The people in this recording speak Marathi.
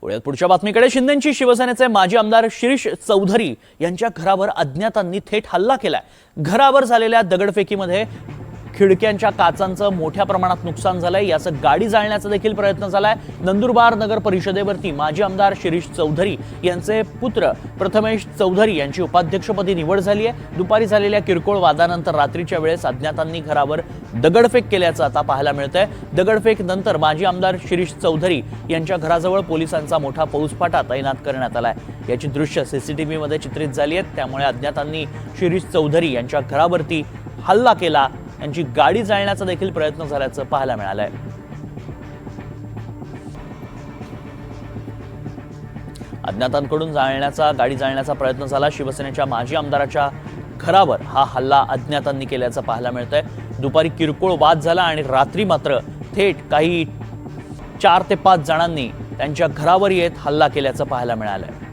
पुढच्या बातमीकडे शिंदेंची शिवसेनेचे माजी आमदार शिरीष चौधरी यांच्या घरावर अज्ञातांनी थेट हल्ला केलाय। घरावर झालेल्या दगडफेकीमध्ये खिडक्यांच्या काचांचं मोठ्या प्रमाणात नुकसान झालंय। याचं गाडी जाळण्याचा देखील प्रयत्न झालाय। नंदुरबार नगर परिषदेवरती माजी आमदार शिरीष चौधरी यांचे पुत्र प्रथमेश चौधरी यांची उपाध्यक्षपदी निवड झाली आहे। दुपारी झालेल्या किरकोळ वादानंतर रात्रीच्या वेळेस अज्ञातांनी घरावर दगडफेक केल्याचं आता पाहायला मिळतंय। दगडफेक नंतर माजी आमदार शिरीष चौधरी यांच्या घराजवळ पोलिसांचा मोठा फौजफाटा तैनात करण्यात आलाय। याची दृश्य सीसीटीव्ही मध्ये चित्रित झाली आहेत। त्यामुळे अज्ञातांनी शिरीष चौधरी यांच्या घरावरती हल्ला केला, यांची गाडी जाळण्याचा देखील प्रयत्न झाल्याचं पाहायला मिळालंय। अज्ञातांकडून गाडी जाळण्याचा प्रयत्न झाला। शिवसेनेच्या माजी आमदाराच्या घरावर हा हल्ला अज्ञातांनी केल्याचं पाहायला मिळतंय। दुपारी किरकोळ वाद झाला आणि रात्री मात्र थेट काही 4 ते 5 जणांनी त्यांच्या घरावर येत हल्ला केल्याचं पाहायला मिळालंय।